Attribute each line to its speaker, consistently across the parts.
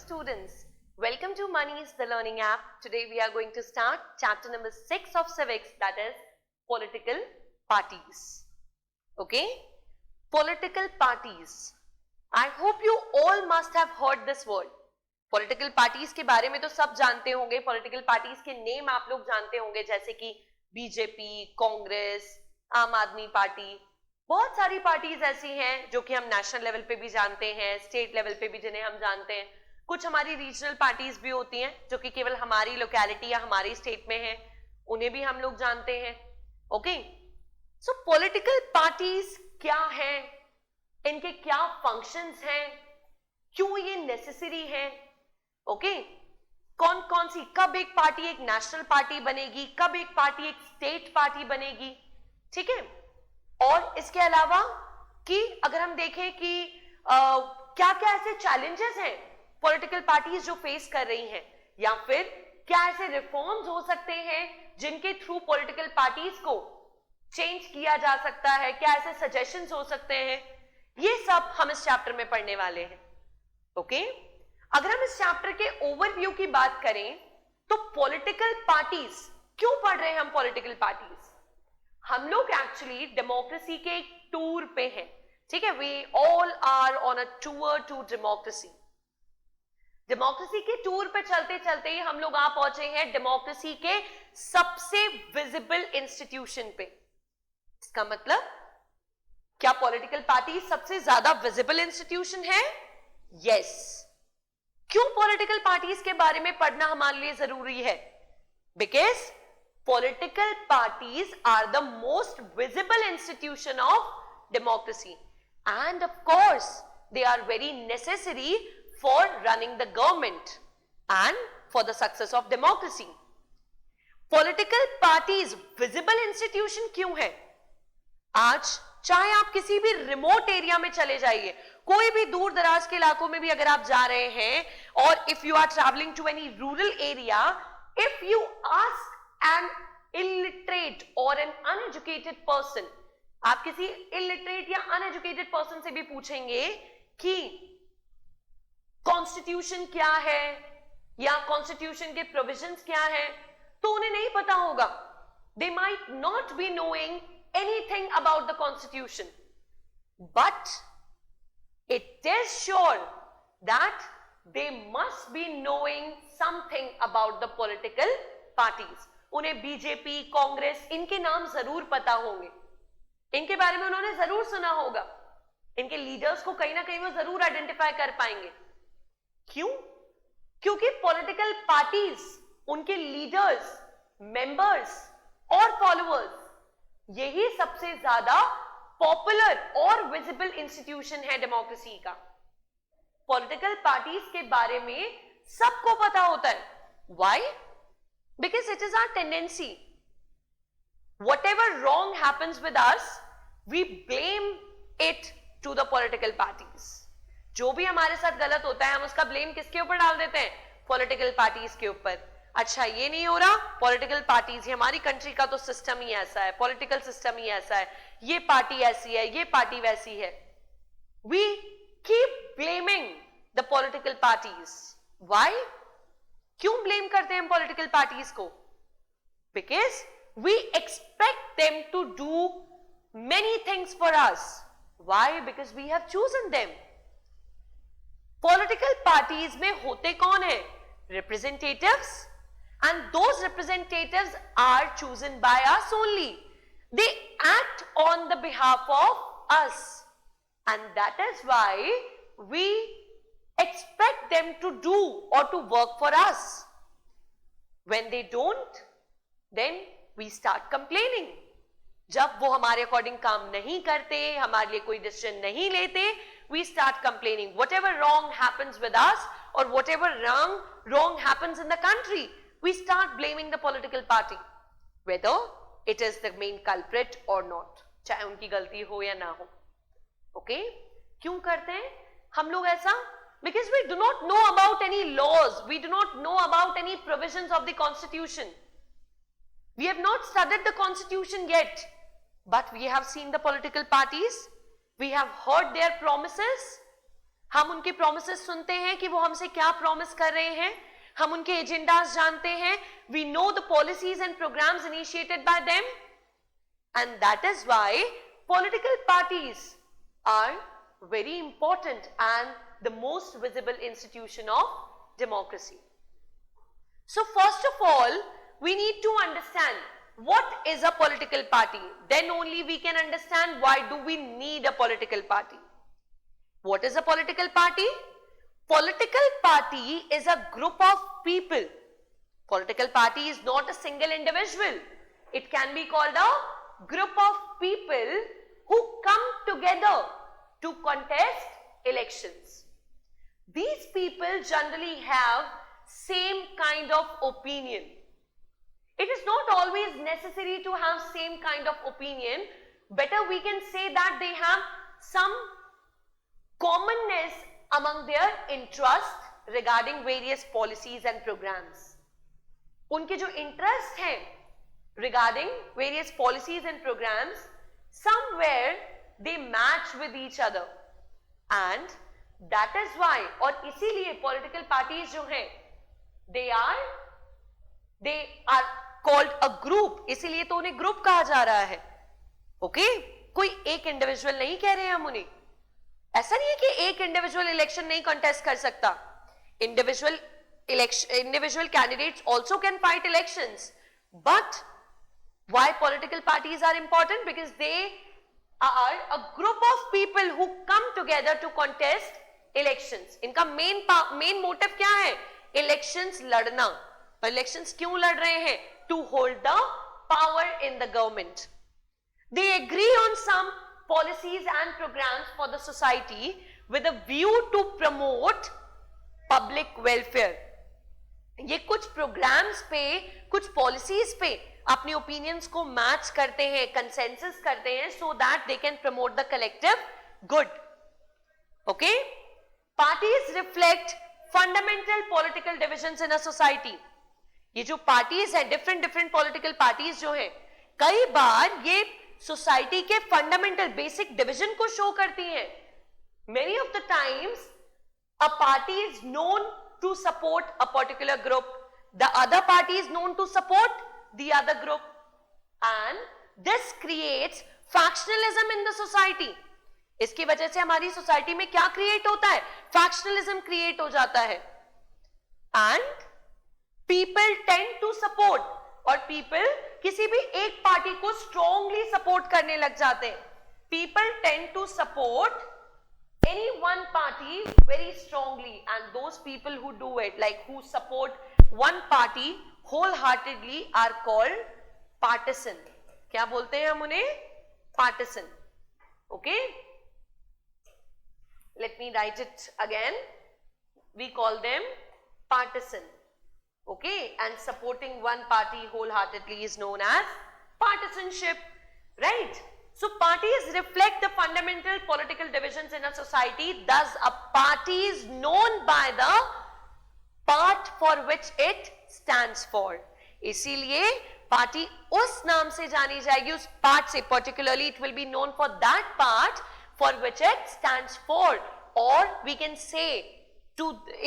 Speaker 1: students, welcome to Money's the Learning app. Today we are going to start chapter number 6 of civics, that is political parties. Okay, political parties. I hope you all must have heard this word. Political parties के बारे में तो सब जानते होंगे. Political parties के name आप लोग जानते होंगे, जैसे कि बीजेपी, कांग्रेस, आम आदमी पार्टी. बहुत सारी पार्टीज ऐसी हैं जो कि हम नेशनल लेवल पे भी जानते हैं, स्टेट लेवल पे भी जिन्हें हम जानते हैं. कुछ हमारी रीजनल पार्टीज भी होती हैं जो कि केवल हमारी लोकेलिटी या हमारी स्टेट में है, उन्हें भी हम लोग जानते हैं. ओके, सो पॉलिटिकल पार्टीज क्या हैं, इनके क्या फंक्शंस हैं, क्यों ये नेसेसरी हैं. ओके, कौन कौन सी, कब एक पार्टी एक नेशनल पार्टी बनेगी, कब एक पार्टी एक स्टेट पार्टी बनेगी. ठीक है, और इसके अलावा कि अगर हम देखें कि क्या क्या ऐसे चैलेंजेस हैं पॉलिटिकल पार्टीज जो फेस कर रही हैं, या फिर क्या ऐसे रिफॉर्म्स हो सकते हैं जिनके थ्रू पॉलिटिकल पार्टीज को चेंज किया जा सकता है, क्या ऐसे सजेशंस हो सकते हैं, ये सब हम इस चैप्टर में पढ़ने वाले हैं. ओके, अगर हम इस चैप्टर के ओवरव्यू की बात करें तो पॉलिटिकल पार्टीज क्यों पढ़ रहे हैं हम पॉलिटिकल पार्टीज. हम लोग एक्चुअली डेमोक्रेसी के एक टूर पे हैं. ठीक है, we all are on a tour to democracy. Democracy के टूर पे चलते चलते ही हम लोग आ पहुंचे हैं डेमोक्रेसी के सबसे विजिबल इंस्टीट्यूशन पे. इसका मतलब क्या पॉलिटिकल पार्टी सबसे ज्यादा विजिबल इंस्टीट्यूशन है? यस. क्यों पॉलिटिकल पार्टीज के बारे में पढ़ना हमारे लिए जरूरी है? Because political parties are the most visible institution of democracy, and of course they are very necessary for running the government and for the success of democracy. Political parties visible institution क्यों है? आज चाहे आप किसी भी remote area में चले जाइए, कोई भी दूर दराज के इलाकों में भी अगर आप जा रहे हैं, और if you are traveling to any rural area, if you ask an illiterate or an uneducated person, आप किसी illiterate या uneducated person से भी पूछेंगे कि कॉन्स्टिट्यूशन क्या है या कॉन्स्टिट्यूशन के प्रोविजंस क्या है, तो उन्हें नहीं पता होगा. They might not be knowing anything about the constitution, but it is sure that they must be knowing something about the political parties. उन्हें बीजेपी, कांग्रेस, इनके नाम जरूर पता होंगे, इनके बारे में उन्होंने जरूर सुना होगा, इनके लीडर्स को कहीं ना कहीं वो जरूर आइडेंटिफाई कर पाएंगे. क्यों? क्योंकि पॉलिटिकल पार्टीज, उनके लीडर्स, मेंबर्स और फॉलोअर्स, यही सबसे ज्यादा पॉपुलर और विजिबल इंस्टीट्यूशन है डेमोक्रेसी का. पॉलिटिकल पार्टीज के बारे में सबको पता होता है. Why? Because it is our tendency. Whatever wrong happens with us, we blame it to the political parties. जो भी हमारे साथ गलत होता है हम उसका ब्लेम किसके ऊपर डाल देते हैं? पॉलिटिकल पार्टीज के ऊपर. अच्छा, ये नहीं हो रहा, पॉलिटिकल पार्टीज, ये हमारी कंट्री का तो सिस्टम ही ऐसा है, पॉलिटिकल सिस्टम ही ऐसा है, ये पार्टी ऐसी है, ये पार्टी वैसी है. We keep blaming the political parties. Why? क्यों ब्लेम करते हैं हम पॉलिटिकल पार्टीज को? Because we expect them to do many things for us. Why? Because we have chosen them. Political parties में होते कौन है? Representatives, and those representatives are chosen by us only. They act on the behalf of us, and that is why we expect them to do or to work for us. When they don't, then we start complaining. जब वो हमारे according काम नहीं करते, हमारे लिए कोई decision नहीं लेते, we start complaining. Whatever wrong happens with us or whatever wrong happens in the country, we start blaming the political party, whether it is the main culprit or not. चाहे उनकी गलती हो या ना हो. Okay? क्यों करते हैं हम लोग ऐसा? Because we do not know about any laws, we do not know about any provisions of the constitution. We have not studied the constitution yet, but we have seen the political parties, we have heard their promises, हम उनके promises सुनते हैं कि वो हमसे क्या promise कर रहे हैं, हम उनके एजेंडास जानते हैं, we know the policies and programmes initiated by them, and that is why political parties are very important and the most visible institution of democracy. So first of all, we need to understand what is a political party. Then only we can understand why do we need a political party. What is a political party? Political party is a group of people. Political party is not a single individual. It can be called a group of people who come together to contest elections. These people generally have same kind of opinion. It is not always necessary to have same kind of opinion. Better we can say that they have some commonness among their interest regarding various policies and programs. उनके जो interest हैं regarding various policies and programs, somewhere they match with each other, and that is why, और इसीलिए political parties जो हैं they are called a group. इसीलिए तो उन्हें ग्रुप कहा जा रहा है. ओके कोई एक इंडिविजुअल नहीं कह रहे हैं हम उन्हें. ऐसा नहीं है कि एक इंडिविजुअल इलेक्शन नहीं कंटेस्ट कर सकता. individual candidates also can fight elections, but why political parties are important? Because they are a group of people who come together to contest elections. इनका main motive क्या है? Elections लड़ना. और elections क्यों लड़ रहे हैं? To hold the power in the government. They agree on some policies and programs for the society with a view to promote public welfare. ये कुछ programs पे, कुछ policies पे अपनी opinions को match करते हैं, consensus करते हैं, so that they can promote the collective good. Okay? Parties reflect fundamental political divisions in a society. ये जो parties हैं, different political parties जो हैं, कई बार ये society के fundamental basic division को show करती हैं. Many of the times a party is known to support a particular group, the other party is known to support the other group, and this creates factionalism in the society. इसकी वजह से हमारी society में क्या create होता है? Factionalism create हो जाता है, and people tend to support, और पीपल किसी भी एक पार्टी को स्ट्रांगली सपोर्ट करने लग जाते हैं. People tend to support any one party very strongly, and those people who do it, like who support one party wholeheartedly, are called partisan. क्या बोलते हैं हम उन्हें? Partisan. Okay? Let me write it again. We call them partisan. Okay? And supporting one party wholeheartedly is known as partisanship. Right? So parties reflect the fundamental political divisions in a society. Thus, a party is known by the part for which it stands for. इसीलिए party उस नाम से जानी जाएगी, उस part से. particularly it will be known for that part for which it stands for, or we can say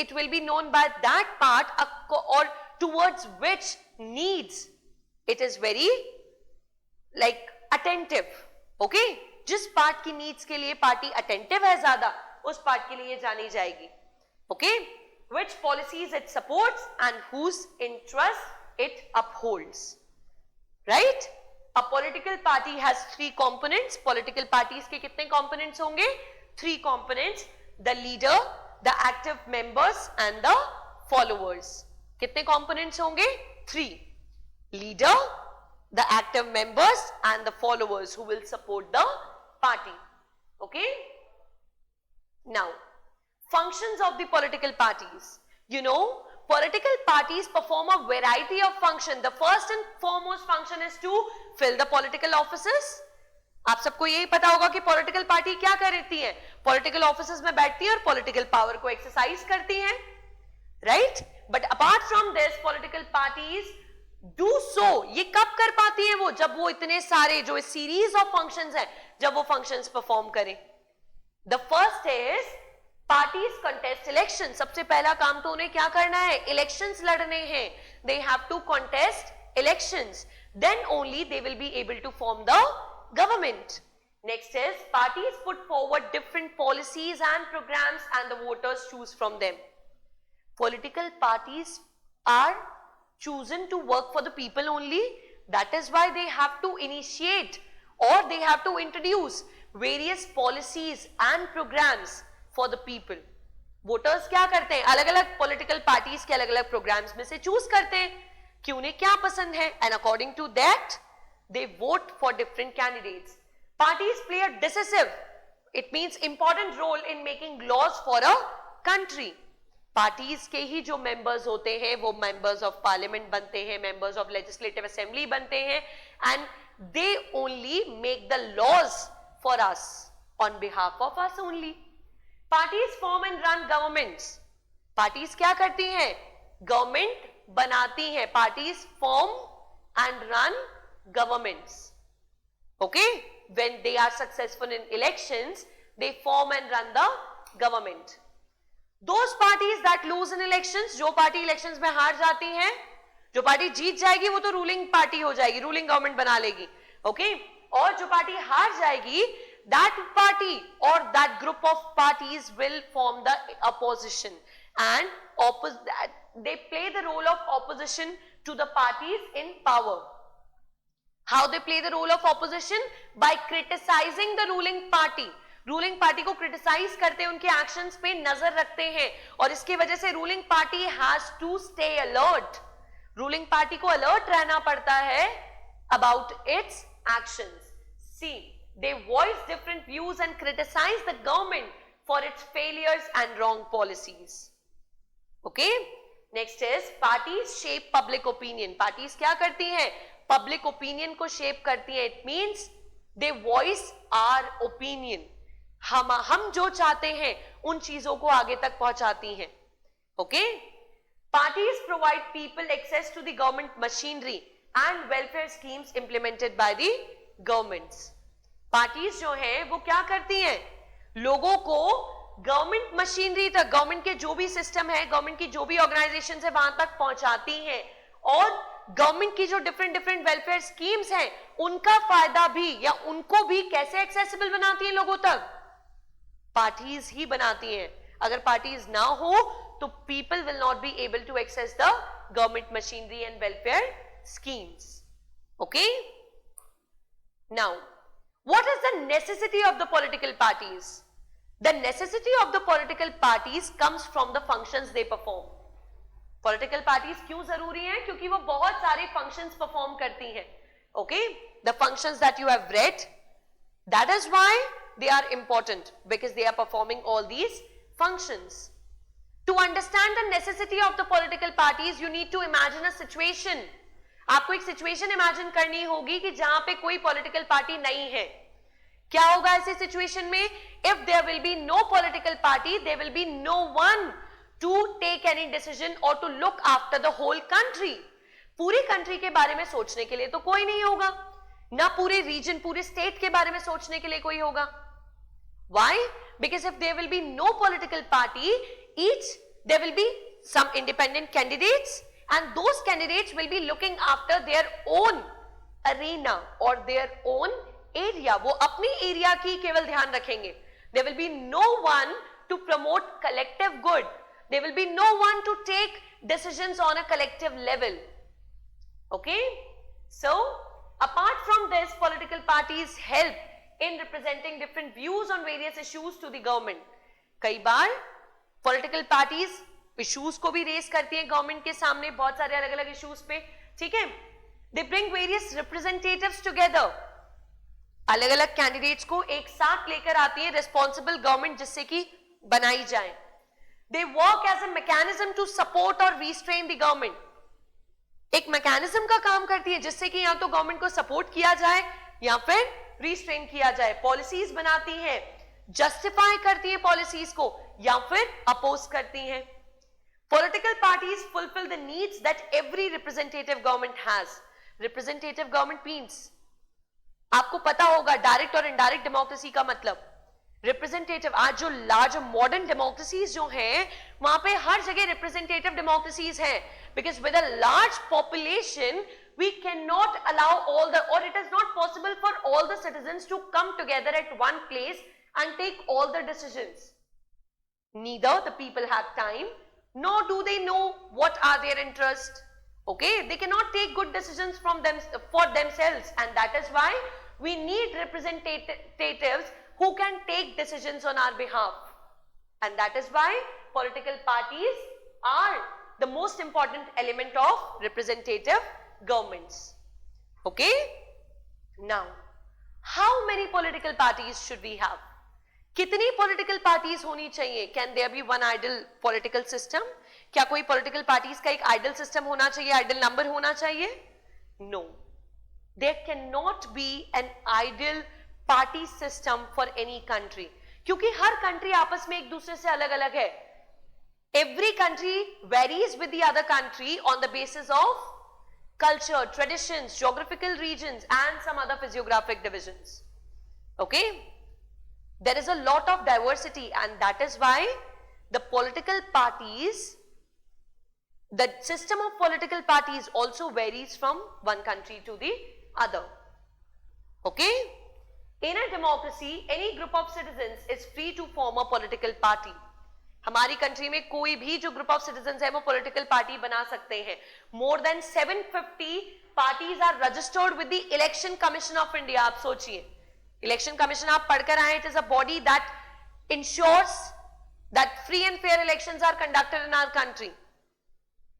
Speaker 1: it will be known by that part or towards which needs it is very like attentive. Okay जिस part की needs के लिए party attentive है ज्यादा, उस part के लिए जानी जाएगी. Okay which policies it supports and whose interests it upholds. Right? A political party has 3 components. Political parties के कितने components होंगे? 3 components. The leader, the active members and the followers. कितने components होंगे? 3. Leader, the active members and the followers who will support the party. Okay? Now, functions of the political parties. You know, political parties perform a variety of functions. The first and foremost function is to fill the political offices. आप सबको यही पता होगा कि political party क्या करती है? Political offices में बैठती है और political power को exercise करती है. Right? But apart from this, political parties do so. ये कब कर पाती है वो? जब वो इतने सारे जो series of functions हैं, जब वो functions perform करें. The first is parties contest election, सबसे पहला काम तो उन्हें क्या करना है, इलेक्शंस लड़ने हैं. They have to contest elections, then only they will be able to form the government. Next is parties put forward different policies and programs and the voters choose from them. Political parties are chosen to work for the people only. That is why they have to initiate or they have to introduce various policies and programs for the people. Voters क्या करते हैं, अलग अलग political parties के अलग अलग programs में से choose करते हैं कि उन्हें क्या पसंद है, and according to that they vote for different candidates. Parties play a decisive, it means important role in making laws for a country. Parties के ही जो members होते हैं वो members of parliament बनते हैं, members of legislative assembly बनते हैं, and they only make the laws for us on behalf of us only. Parties form and run governments. Parties क्या करती हैं, government बनाती हैं. Parties form and run governments. Okay? When they are successful in elections, they form and run the government. Those parties that lose in elections, जो party elections में हार जाती हैं, जो पार्टी जीत जाएगी वो तो रूलिंग पार्टी हो जाएगी, रूलिंग गवर्नमेंट बना लेगी. ओके? और जो पार्टी हार जाएगी, that party or that group of parties will form the opposition, and they play the role of opposition to the parties in power. How they play the role of opposition? By criticizing the ruling party. Ruling party को criticise करते हैं, उनके actions पे नजर रखते हैं, और इसकी वजह से ruling party has to stay alert. Ruling party को अलर्ट रहना पड़ता है about its actions. See, they voice different views and criticize the government for its failures and wrong policies. Okay? Next is parties shape public opinion. Parties क्या करती हैं, public opinion को shape करती है. It means they voice our opinion. हम जो चाहते हैं उन चीजों को आगे तक पहुंचाती हैं. Okay? Parties provide people access to the government machinery and welfare schemes implemented by the governments. Parties जो है वो क्या करती हैं, लोगों को गवर्नमेंट मशीनरी तक, गवर्नमेंट के जो भी सिस्टम है, गवर्नमेंट की जो भी ऑर्गेनाइजेशन है वहां तक पहुंचाती हैं, और गवर्नमेंट की जो डिफरेंट वेलफेयर स्कीम्स हैं उनका फायदा भी या उनको भी कैसे एक्सेसिबल बनाती हैं लोगों तक, पार्टीज ही बनाती हैं. अगर पार्टीज ना हो तो people will not be able to access the government machinery and welfare schemes. Okay? Now what is the necessity of the political parties? The necessity of the political parties comes from the functions they perform. Political parties क्यों जरूरी हैं? क्योंकि वो बहुत सारे functions perform करती हैं. Okay? The functions that you have read, that is why they are important, because they are performing all these functions. To understand the necessity of the political parties, you need to imagine a situation. आपको एक situation imagine करनी होगी कि जहां पे कोई political party नहीं है. क्या होगा ऐसे सिचुएशन में? If there will be no political party, there will be no one to take any decision or to look after the whole country. पूरी कंट्री के बारे में सोचने के लिए तो कोई नहीं होगा, ना पूरे रीजन, पूरे स्टेट के बारे में सोचने के लिए कोई होगा. Why? Because if there will be no political party, there will be some independent candidates, and those candidates will be looking after their own arena or their own area. वो अपनी एरिया की केवल ध्यान रखेंगे. There will be no one to promote collective good. There will be no one to take decisions on a collective level. Okay? So, apart from this, political parties help in representing different views on various issues to the government. कई बार political parties issues को भी raise करती हैं government के सामने, बहुत सारे अलग अलग issues पे. ठीक है? They bring various representatives together. अलग अलग candidates को एक साथ लेकर आती है responsible government, जिससे कि बनाई जाए. They work as a mechanism to support or restrain the government. एक mechanism का काम करती है जिससे कि या तो गवर्नमेंट को सपोर्ट किया जाए या फिर रिस्ट्रेन किया जाए. पॉलिसीज बनाती है, जस्टिफाई करती है पॉलिसीज को, या फिर अपोज करती है. Political parties fulfill the needs that every representative government has. Representative government means, आपको पता होगा डायरेक्ट और इनडायरेक्ट डेमोक्रेसी का मतलब. रिप्रेजेंटेटिव, आज जो लार्ज मॉडर्न डेमोक्रेसीज जो हैं वहां पे हर जगह रिप्रेजेंटेटिव डेमोक्रेसीज हैं, because with a large population we cannot allow all the, or it is not possible for all the citizens to come together at one place and take all the decisions. Neither the people have time, nor do they know what are their interests. Okay, they cannot take good decisions from them for themselves, and that is why we need representatives who can take decisions on our behalf, and that is why political parties are the most important element of representative governments. Okay, now how many political parties should we have? कितनी political parties होनी चाहिए? Can there be one ideal political system? क्या कोई political parties का एक idol system होना चाहिए, idol number होना चाहिए? No, there can not be an ideal party system for any country, क्योंकि हर कंट्री आपस में एक दूसरे से अलग अलग है. Every country varies with the other country on the basis of culture, traditions, geographical regions and some other physiographic divisions. Okay, there is a lot of diversity, and that is why the political parties, the system of political parties also varies from one country to the other. Okay, in a democracy any group of citizens is free to form a political party. हमारी country में कोई भी जो group of citizens है वो political party बना सकते हैं. More than 750 parties are registered with the election commission of India. आप सोचिए, इलेक्शन कमीशन आप पढ़कर आए, it is a body that ensures that free and fair elections are conducted in our country.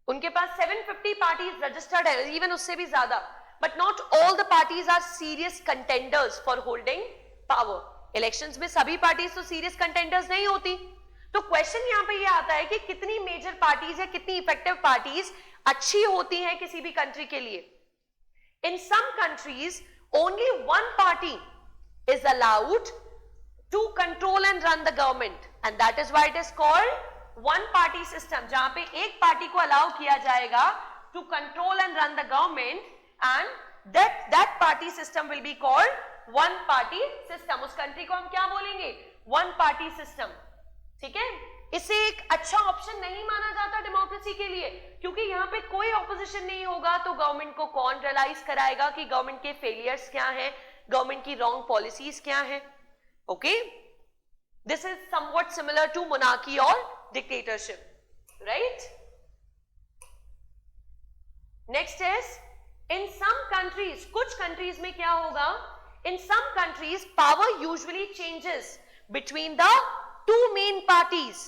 Speaker 1: उनके पास 750 पार्टीज रजिस्टर्ड है, even उससे भी ज्यादा, but not all the parties are serious contenders for holding power. Elections में सभी parties तो serious contenders नहीं होती. तो क्वेश्चन यहां पे ये आता है कि कितनी मेजर पार्टीज या कितनी इफेक्टिव पार्टीज अच्छी होती हैं किसी भी कंट्री के लिए. In some countries only one party is allowed to control and run the government, and that is why it is called one party system, जहां पे एक पार्टी को अलाउ किया जाएगा to control and run the government, and that party system will be called one party system. उस country को हम क्या बोलेंगे? One party system. ठीक है, इसे एक अच्छा ऑप्शन नहीं माना जाता डेमोक्रेसी के लिए, क्योंकि यहां पे कोई ऑपोजिशन नहीं होगा तो गवर्नमेंट को कौन रियलाइज कराएगा कि गवर्नमेंट के फेलियर्स क्या हैं, गवर्नमेंट की रॉन्ग पॉलिसीज क्या हैं. Okay, this is somewhat similar to monarchy और dictatorship, right. Next is in some countries, कुछ कंट्रीज में क्या होगा? In some countries power usually changes between the two main parties,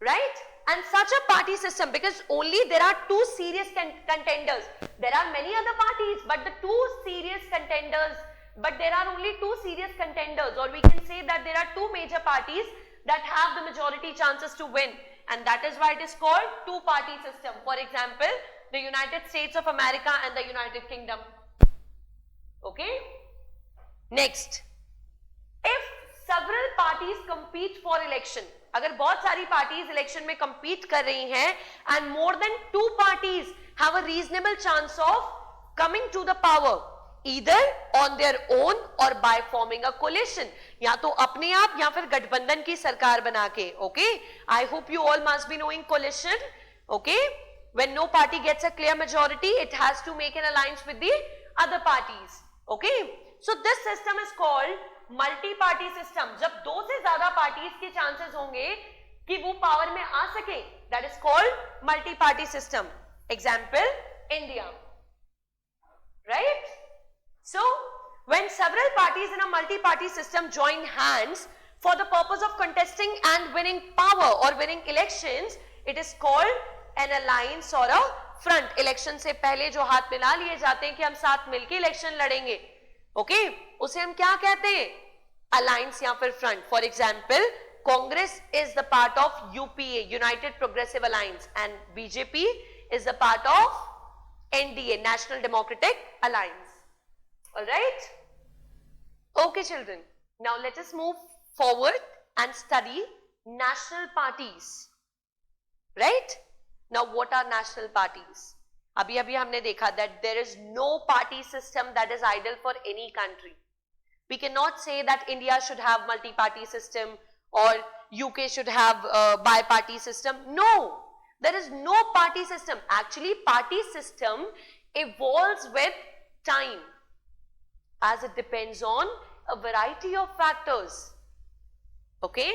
Speaker 1: right? And such a party system, because only there are two serious contenders. There are many other parties, but the two serious contenders, but there are only two serious contenders, or we can say that there are two major parties that have the majority chances to win, and that is why it is called two party system. For example, the United States of America and the United Kingdom. Okay, next, if several parties compete for election, अगर बहुत सारी parties election में compete कर रही हैं, and more than two parties have a reasonable chance of coming to the power, either on their own or by forming a coalition, या तो अपने आप या फिर गठबंधन की सरकार बना के. Okay, I hope you all must be knowing coalition. Okay, when no party gets a clear majority, it has to make an alliance with the other parties. Okay, so this system is called multi party system. जब दो से ज्यादा parties के chances होंगे कि वो power में आ सके, that is called multi party system. Example, India, right. So when several parties in a multi party system join hands for the purpose of contesting and winning power और winning elections, it is called an alliance और a front. Election से पहले जो हाथ मिला लिए जाते हैं कि हम साथ मिलकर इलेक्शन लड़ेंगे, ओके, उसे हम क्या कहते हैं? अलायंस या फिर front. For example, Congress is the part of UPA, United Progressive Alliance, and BJP is the part of NDA, National Democratic Alliance. Alright, okay children, now let us move forward and study national parties. Right, now what are national parties? अभी हमने देखा that there is no party system that is ideal for any country. We cannot say that India should have multi-party system or UK should have bi-party system. No, there is no party system. Actually, party system evolves with time as it depends on a variety of factors. Okay?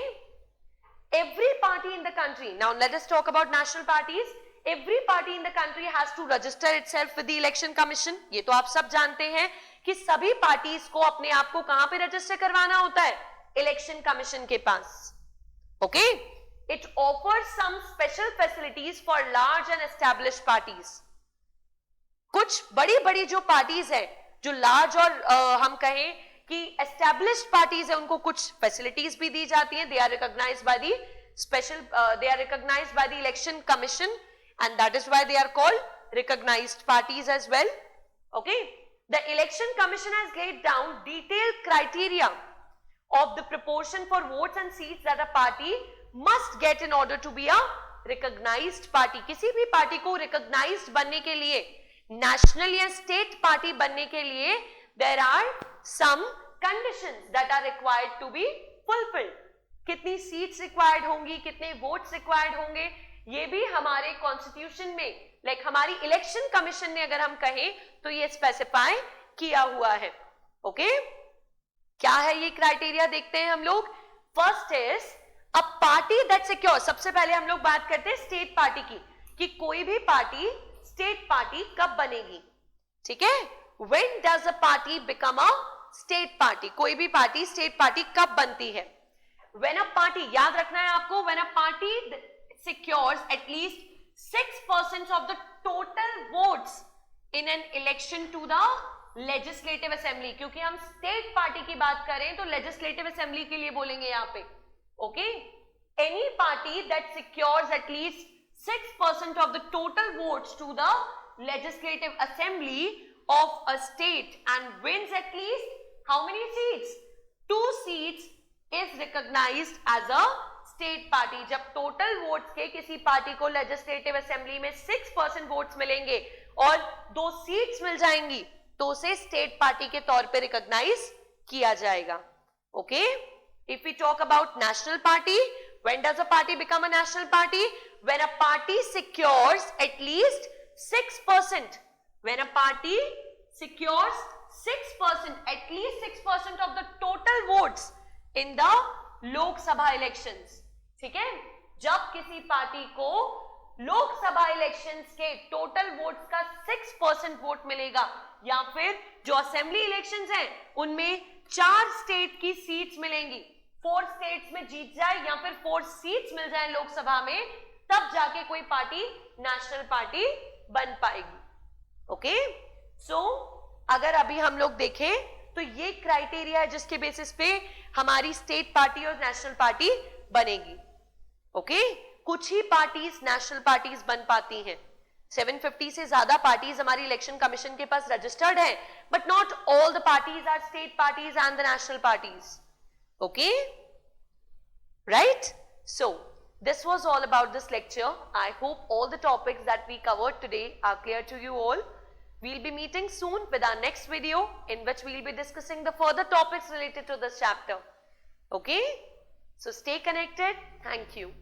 Speaker 1: Every party in the country, now let us talk about national parties. Every party in the country has to register itself with the election commission. ये तो आप सब जानते हैं कि सभी parties को अपने आप को कहां पे रजिस्टर करवाना होता है? इलेक्शन कमीशन के पास. Okay? It offers some special facilities for large and established parties. कुछ बड़ी बड़ी जो पार्टीज है, जो लार्ज और हम कहें कि एस्टैब्लिश्ड पार्टीज है, उनको कुछ फैसिलिटीज भी दी जाती हैं. They are recognised by the special, they are recognised by the election commission and that is why they are called recognized parties as well. Okay, the election commission has laid down detailed criteria of the proportion for votes and seats that a party must get in order to be a recognized party. किसी भी party को recognized बनने के लिए, national या state party बनने के लिए, there are some conditions that are required to be fulfilled. कितनी seats required होंगी, कितने votes required होंगे, ये भी हमारे कॉन्स्टिट्यूशन में, लाइक हमारी इलेक्शन कमीशन ने अगर हम कहें तो ये स्पेसिफाई किया हुआ है. ओके, क्या है ये क्राइटेरिया देखते हैं हम लोग. First is a party that secure. सबसे पहले हम लोग बात करते हैं स्टेट पार्टी की, कि कोई भी पार्टी स्टेट पार्टी कब बनेगी. ठीक है, when does a party become a state party. कोई भी पार्टी स्टेट पार्टी कब बनती है. व्हेन अ पार्टी, याद रखना है आपको, when a party secures at least 6% of the total votes in an election to the legislative assembly. क्योंकि हम state party की बात करें तो legislative assembly के लिए बोलेंगे यहाँ पे. Okay, any party that secures at least 6% of the total votes to the legislative assembly of a state and wins at least how many seats? 2 seats is recognized as a state party. जब total votes के किसी party को legislative assembly में 6% votes मिलेंगे और 2 seats मिल जाएंगी तो उसे स्टेट पार्टी के तौर पे रिकॉग्नाइज किया जाएगा. Okay, if we talk about national party, when does a party become a national party? When a party secures at least 6%. When a party secures 6%, at least 6% of the total votes in the Lok Sabha elections. ठीक है, जब किसी party को Lok Sabha elections के total votes का 6% vote मिलेगा, या फिर जो असेंबली इलेक्शंस हैं उनमें 4 स्टेट की सीट्स मिलेंगी, 4 स्टेट्स में जीत जाए या फिर 4 सीट्स मिल जाए लोकसभा में, तब जाके कोई पार्टी नेशनल पार्टी बन पाएगी. ओके, सो अगर अभी हम लोग देखें तो ये क्राइटेरिया है जिसके बेसिस पे हमारी स्टेट पार्टी और नेशनल पार्टी बनेगी. ओके, कुछ ही पार्टीज नेशनल पार्टीज बन पाती हैं. 750 से ज्यादा पार्टीज हमारी इलेक्शन कमीशन के पास रजिस्टर्ड हैं, but not all the parties are state parties and the national parties. Okay, right. So this was all about this lecture. I hope all the topics that we covered today are clear to you all. We'll be meeting soon with our next video in which we'll be discussing the further topics related to this chapter. Okay? So stay connected. Thank you.